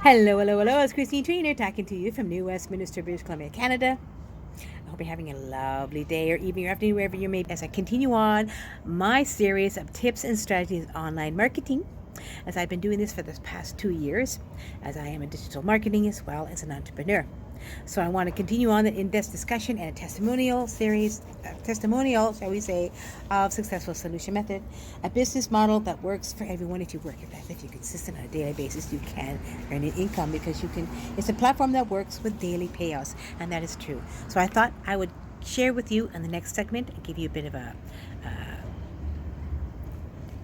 Hello, hello, hello. It's Christine Trainer talking to you from New Westminster, British Columbia, Canada. I hope you're having a lovely day or evening or afternoon, wherever you may be, as I continue on my series of tips and strategies online marketing, as I've been doing this for the past 2 years, as I am a digital marketing as well as an entrepreneur. So I want to continue on the in-depth discussion and a testimonial series, testimonial, shall we say, of successful solution method, a business model that works for everyone. If you work at that, if you're consistent on a daily basis, you can earn an income because you can. It's a platform that works with daily payouts, and that is true. So I thought I would share with you in the next segment and give you a bit of a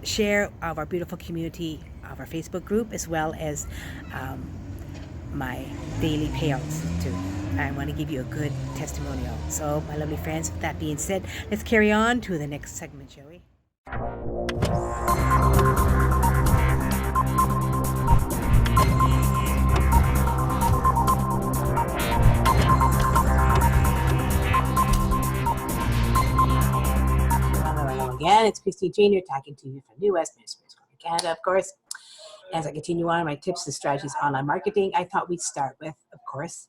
share of our beautiful community of our Facebook group, as well as um, my daily payouts too. I want to give you a good testimonial. So, my lovely friends, with that being said, let's carry on to the next segment, shall we? Hello again. It's Christine Jr. talking to you from New Westminster, Canada, of course. As I continue on my tips and strategies online marketing, I thought we'd start with, of course,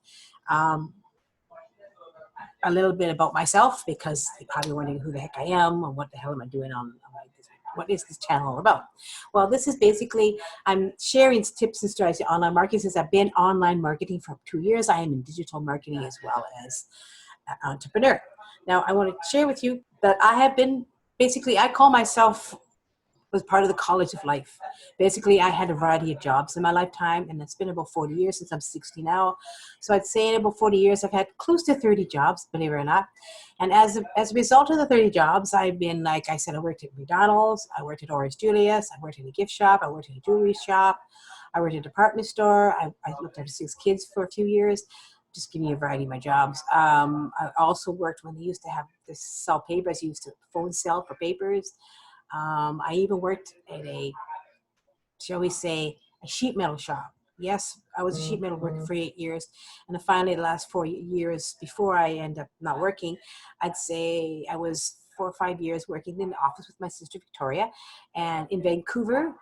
um, a little bit about myself, because you're probably wondering who the heck I am and what the hell am I doing on what is this channel all about? Well, this is basically, I'm sharing tips and strategies online marketing. Since I've been online marketing for 2 years, I am in digital marketing as well as an entrepreneur. Now, I want to share with you that I have been, basically, I call myself, was part of the college of life. Basically, I had a variety of jobs in my lifetime, and it's been about 40 years since I'm 60 now. So I'd say in about 40 years, I've had close to 30 jobs, believe it or not. And as a result of the 30 jobs, I've been, like I said, I worked at McDonald's, I worked at Orange Julius, I worked in a gift shop, I worked in a jewelry shop, I worked in a department store, I looked after 6 kids for a few years. Just give me a variety of my jobs. I also worked when they used to have to sell papers, used to phone sell for papers. I even worked at a, shall we say, a sheet metal shop. Yes, I was a sheet metal worker for 8 years. And then finally, the last 4 years before I end up not working, I'd say I was 4 or 5 years working in the office with my sister Victoria, and in Vancouver,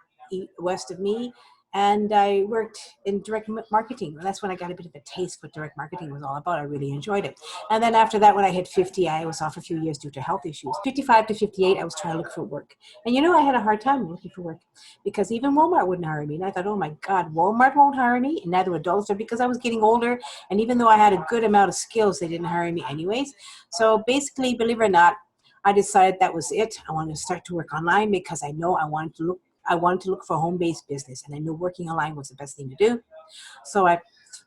west of me. And I worked in direct marketing. That's when I got a bit of a taste for what direct marketing was all about. I really enjoyed it. And then after that, when I hit 50, I was off a few years due to health issues. 55 to 58, I was trying to look for work. And I had a hard time looking for work, because even Walmart wouldn't hire me. And I thought, oh my God, Walmart won't hire me, and neither would Dollar Store, because I was getting older. And even though I had a good amount of skills, they didn't hire me anyways. So basically, believe it or not, I decided that was it. I wanted to start to work online, because I wanted to look for a home-based business, and I knew working online was the best thing to do. So I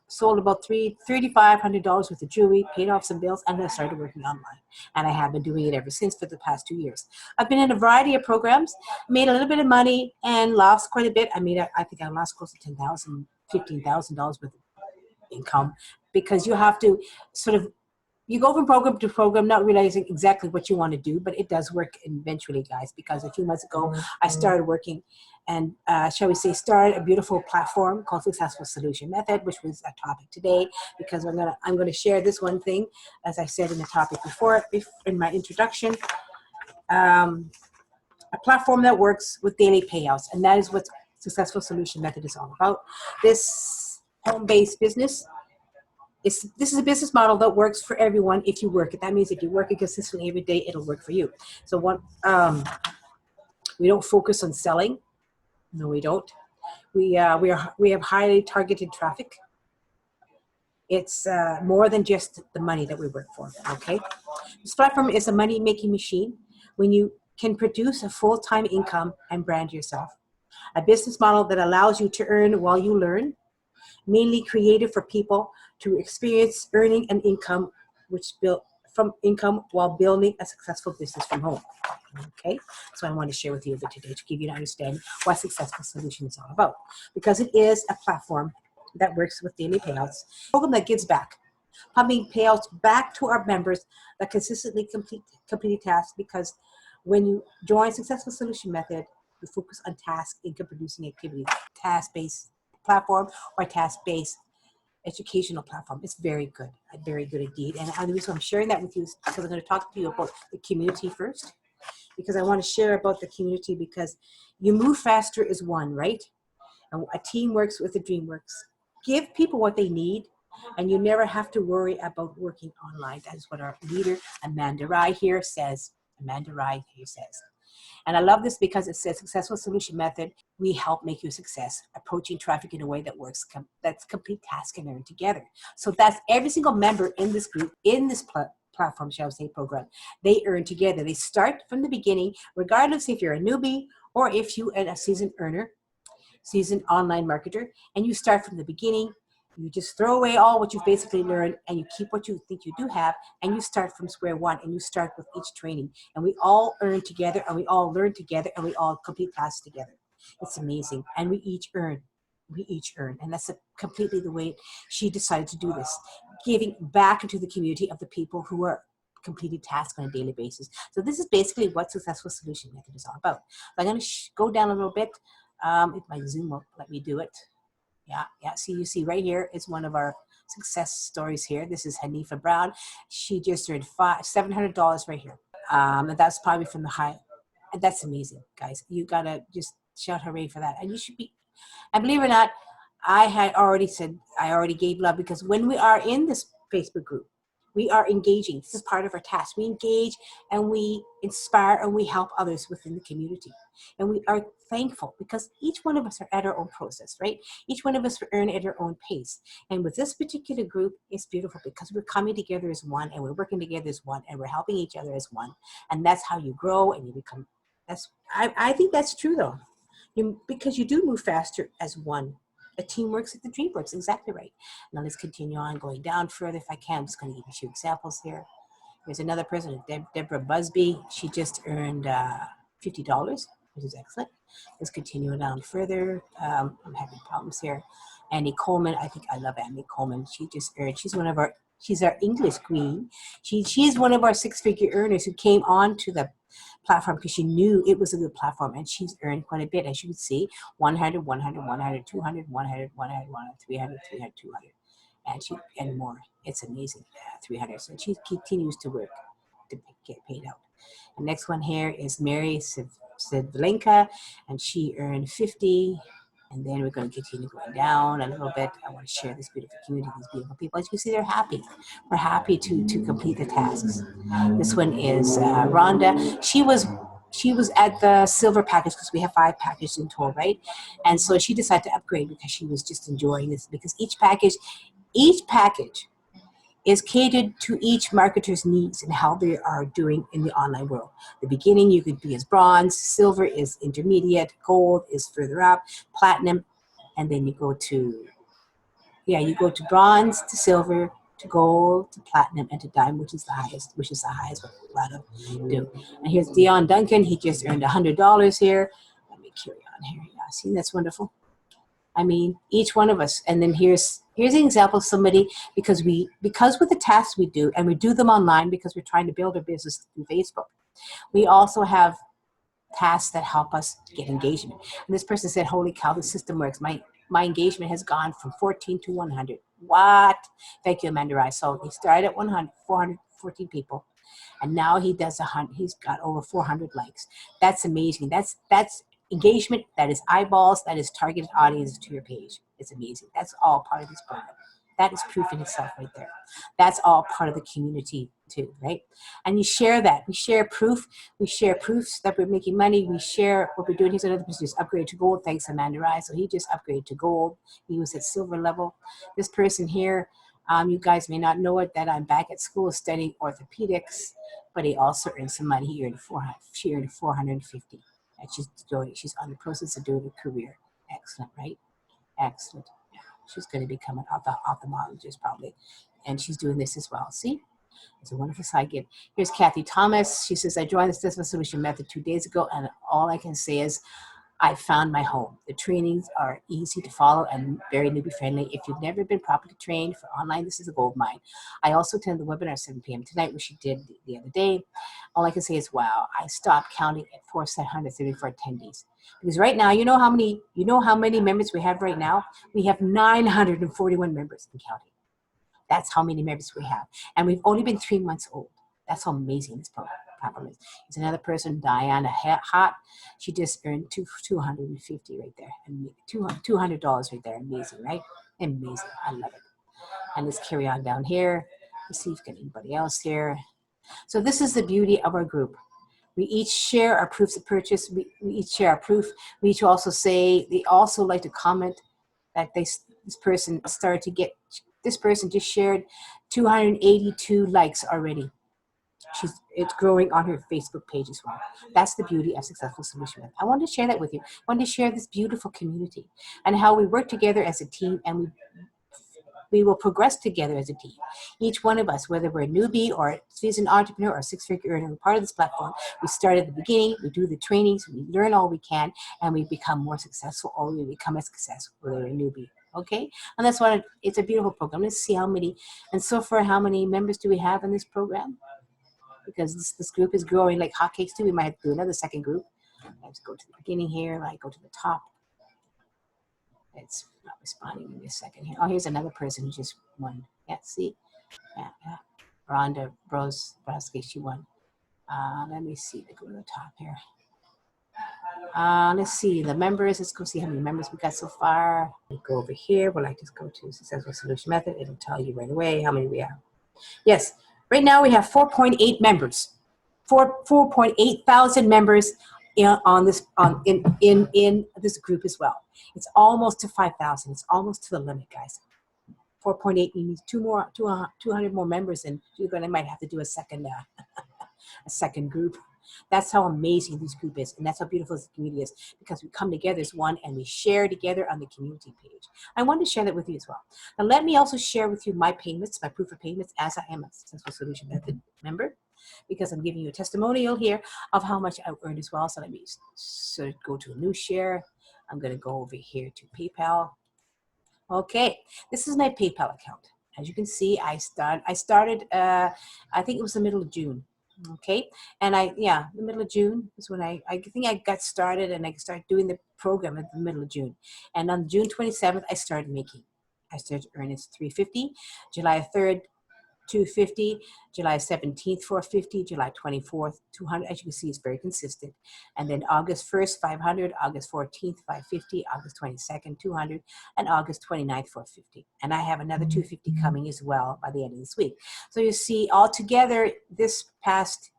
sold about $3,500 worth of jewelry, paid off some bills, and then I started working online. And I have been doing it ever since for the past 2 years. I've been in a variety of programs, made a little bit of money, and lost quite a bit. I think I lost close to $10,000, $15,000 worth of income, because you have to sort of, you go from program to program, not realizing exactly what you want to do, but it does work eventually, guys, because a few months ago, I started working and, shall we say, started a beautiful platform called Successful Solution Method, which was a topic today, because I'm gonna share this one thing, as I said in the topic before, in my introduction, a platform that works with daily payouts, and that is what Successful Solution Method is all about. This home-based business, this is a business model that works for everyone if you work it. That means if you work it consistently every day, it'll work for you. So we don't focus on selling. No, we don't. We have highly targeted traffic. It's more than just the money that we work for. Okay, this platform is a money-making machine when you can produce a full-time income and brand yourself. A business model that allows you to earn while you learn, mainly created for people to experience earning an income, which built from income while building a successful business from home. Okay, so I want to share with you a bit today to give you an understanding what Successful Solution is all about, because it is a platform that works with daily payouts, a program that gives back, pumping payouts back to our members that consistently complete tasks. Because when you join Successful Solution Method, you focus on task income producing activities, task-based platform or task-based educational platform. It's very good indeed. And the reason I'm sharing that with you is because I'm going to talk to you about the community first, because I want to share about the community, because you move faster as one, right? And a team works with a dream works. give people what they need, and you never have to worry about working online. That is what our leader, Amanda Rye here says. Amanda Rye here says. And I love this because it says successful solution method. We help make you a success, approaching traffic in a way that works, that's complete task and learn together. So that's every single member in this group, in this platform, shall I say, program. They earn together. They start from the beginning, regardless if you're a newbie or if you are a seasoned earner, seasoned online marketer, and you start from the beginning. You just throw away all what you've basically learned and you keep what you think you do have, and you start from square one, and you start with each training, and we all earn together, and we all learn together, and we all complete tasks together. It's amazing. And we each earn. We each earn. And that's completely the way she decided to do this, giving back into the community of the people who are completing tasks on a daily basis. So this is basically what successful solution method is all about. So I'm going to go down a little bit. If my Zoom will let me do it. Yeah. See, you see right here is one of our success stories here. This is Hanifa Brown. She just earned $700 right here. And that's probably from the high. And that's amazing, guys. You gotta just shout hooray for that. And you should be, and believe it or not, I already gave love, because when we are in this Facebook group, we are engaging. This is part of our task. We engage and we inspire and we help others within the community. And we are thankful because each one of us are at our own process, right? Each one of us earn at our own pace. And with this particular group, it's beautiful because we're coming together as one, and we're working together as one, and we're helping each other as one. And that's how you grow and you become, I think that's true though. Because you do move faster as one. A team works if the dream works, exactly right. Now let's continue on, going down further if I can. I'm just going to give you a few examples here. There's another person, Deborah Busby. She just earned $50, which is excellent. Let's continue down further. I'm having problems here. Annie Coleman, I think I love Annie Coleman. She just earned, she's our English queen. She's one of our six-figure earners who came on to the platform because she knew it was a good platform, and she's earned quite a bit. As you would see, 100, 100, 100, 200, 100, 100, 100, 300, 300, 200, and more. It's amazing, 300. So she continues to work to get paid out. The next one here is Mary Sedlenka, and she earned 50. And then we're going to continue going down a little bit. I want to share this beautiful community, these beautiful people. As you can see, they're happy. We're happy to complete the tasks. This one is Rhonda. She was at the silver package because we have 5 packages in total, right? And so she decided to upgrade because she was just enjoying this, because each package is catered to each marketer's needs and how they are doing in the online world. The beginning, you could be as bronze, silver is intermediate, gold is further up, platinum, and then you go to bronze, to silver, to gold, to platinum, and to diamond, which is the highest what a lot of do. And here's Dion Duncan. He just earned $100 here. Let me carry on here. Yeah, see, that's wonderful. I mean, each one of us. And then here's an example of somebody, because with the tasks we do, and we do them online because we're trying to build our business through Facebook, we also have tasks that help us get engagement. And this person said, holy cow, the system works. My engagement has gone from 14 to 100. What? Thank you, Amanda Rice. So he started at 414 people, and now he does 100. He's got over 400 likes. That's amazing. That's engagement. That is eyeballs. That is targeted audience to your page. It's amazing. That's all part of this program. That is proof in itself right there. That's all part of the community too, right? And you share that. We share proof. We share proofs that we're making money. We share what we're doing. Here's another person who's upgraded to gold. Thanks, Amanda Rai. So he just upgraded to gold. He was at silver level. This person here, you guys may not know it, that I'm back at school studying orthopedics, but he also earned some money. He earned 400. She earned 450. And she's on the process of doing a career. Excellent, right? Excellent. She's going to become an ophthalmologist probably. And she's doing this as well. See? It's a wonderful side gig. Here's Kathy Thomas. She says, I joined the Successful Solution Method 2 days ago, and all I can say is I found my home. The trainings are easy to follow and very newbie friendly. If you've never been properly trained for online, this is a gold mine. I also attended the webinar at 7 p.m. tonight, which she did the other day. All I can say is, wow, I stopped counting at 434 attendees. Because right now, you know how many members we have right now? We have 941 members and counting. That's how many members we have. And we've only been 3 months old. That's how amazing this program is. There's another person, Diana Hott. She just earned $250 right there. And $200 right there. Amazing, right? Amazing. I love it. And let's carry on down here. Let's see if we get anybody else here. So this is the beauty of our group. We each share our proofs of purchase. We each share our proof. We each also say, they also like to comment that this person started to get, this person just shared 282 likes already. It's growing on her Facebook page as well. That's the beauty of Successful Solution Method. I wanted to share that with you. I wanted to share this beautiful community and how we work together as a team, and we will progress together as a team. Each one of us, whether we're a newbie or a seasoned entrepreneur or six-figure earner, we're part of this platform. We start at the beginning, we do the trainings, we learn all we can, and we become more successful, or we become as successful, whether we're a newbie. Okay, and that's why it's a beautiful program. Let's see how many, and so far, how many members do we have in this program? Because this group is growing like hotcakes too. We might have to do another second group. Let's go to the beginning here. I go to the top. It's not responding. Give me a second here. Oh, here's another person who just won. Yeah, see? Yeah. Rhonda Broski, she won. Let me see. Let's go to the top here. Let's see the members. Let's go see how many members we got so far. We go over here. We'll just go to Successful Solution Method. It'll tell you right away how many we have. Yes, right now we have 4.8 members. 4.8 thousand members in this group as well. It's almost to 5,000. It's almost to the limit, guys. 4.8. We need 200 more members, and you're gonna might have to do a second group. That's how amazing this group is, and that's how beautiful this community is, because we come together as one and we share together on the community page. I wanted to share that with you as well. Now let me also share with you my payments, my proof of payments, as I am a Successful Solution Method member, because I'm giving you a testimonial here of how much I earned as well. So let me go to a new share. I'm going to go over here to PayPal. Okay, this is my PayPal account. As you can see, I started, I think it was the middle of June. Okay, and the middle of June is when I think I got started, and I started doing the program at the middle of June. And on June 27th, I started earning $350, July 3rd, $250, July 17th, $450, July 24th, $200. As you can see, it's very consistent. And then August 1st, $500, August 14th, $550, August 22nd, $200, and August 29th, $450. And I have another $250 coming as well by the end of this week. So you see, altogether, this past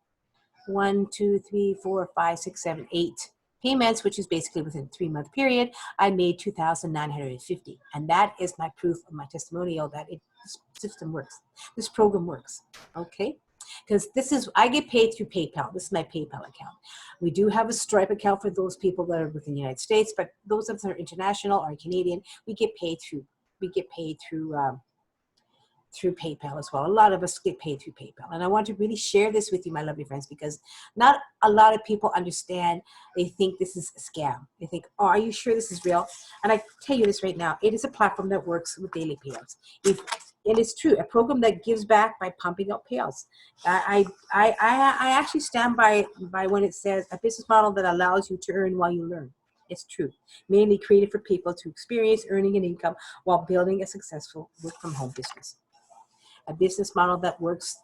1, 2, 3, 4, 5, 6, 7, 8 payments, which is basically within a 3-month period, I made $2,950. And that is my proof of my testimonial that this system works. This program works, okay? Because I get paid through PayPal. This is my PayPal account. We do have a Stripe account for those people that are within the United States, but those of us that are international or Canadian, we get paid through PayPal as well. A lot of us get paid through PayPal. And I want to really share this with you, my lovely friends, because not a lot of people understand. They think this is a scam. They think, oh, are you sure this is real? And I tell you this right now, it is a platform that works with daily payouts. It is true, a program that gives back by pumping out payouts. I actually stand by when it says a business model that allows you to earn while you learn. It's true. Mainly created for people to experience earning an income while building a successful work-from-home business. A business model that works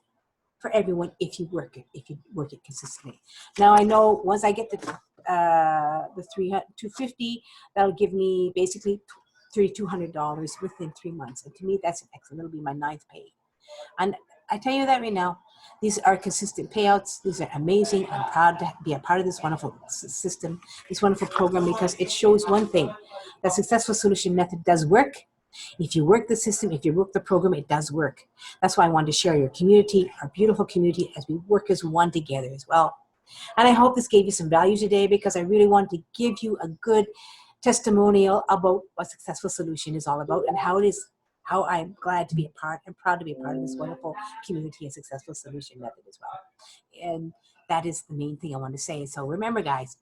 for everyone if you work it consistently. Now I know once I get the $250, that'll give me basically $3,200 within 3 months. And to me, that's excellent. It'll be my 9th pay. And I tell you that right now, these are consistent payouts. These are amazing. I'm proud to be a part of this wonderful system, this wonderful program, because it shows one thing: that Successful Solution Method does work. If you work the system, if you work the program, it does work. That's why I wanted to share your community, our beautiful community, as we work as one together as well. And I hope this gave you some value today, because I really wanted to give you a good testimonial about what Successful Solution is all about, and how I'm glad to be a part and proud to be a part of this wonderful community and Successful Solution Method as well. And that is the main thing I want to say. So remember, guys,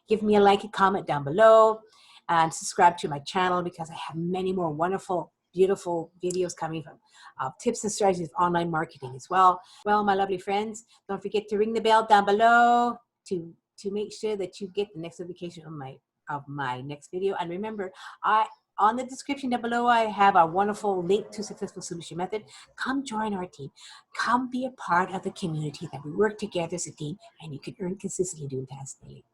give me a like and comment down below, and subscribe to my channel, because I have many more wonderful, beautiful videos coming from tips and strategies of online marketing as well. Well, my lovely friends, don't forget to ring the bell down below to make sure that you get the next notification of my next video. And remember, on the description down below, I have a wonderful link to Successful Solution Method. Come join our team. Come be a part of the community that we work together as a team, and you can earn consistently doing tasks daily.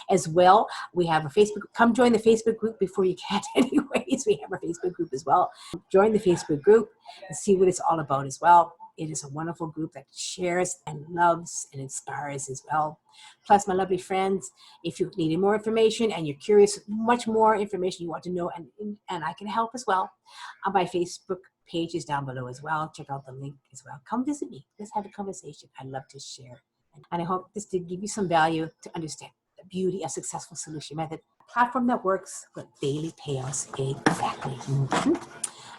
As well, we have a Facebook. Come join the Facebook group before you can. Anyways, we have our Facebook group as well. Join the Facebook group and see what it's all about as well. It is a wonderful group that shares and loves and inspires as well. Plus, my lovely friends, if you need more information and you're curious, much more information you want to know, and I can help as well, my Facebook page is down below as well. Check out the link as well. Come visit me. Let's have a conversation. I love to share. And I hope this did give you some value to understand the beauty of successful solution method. A platform that works with daily payouts. Exactly.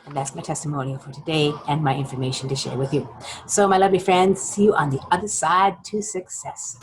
And that's my testimonial for today and my information to share with you. So my lovely friends, see you on the other side to success.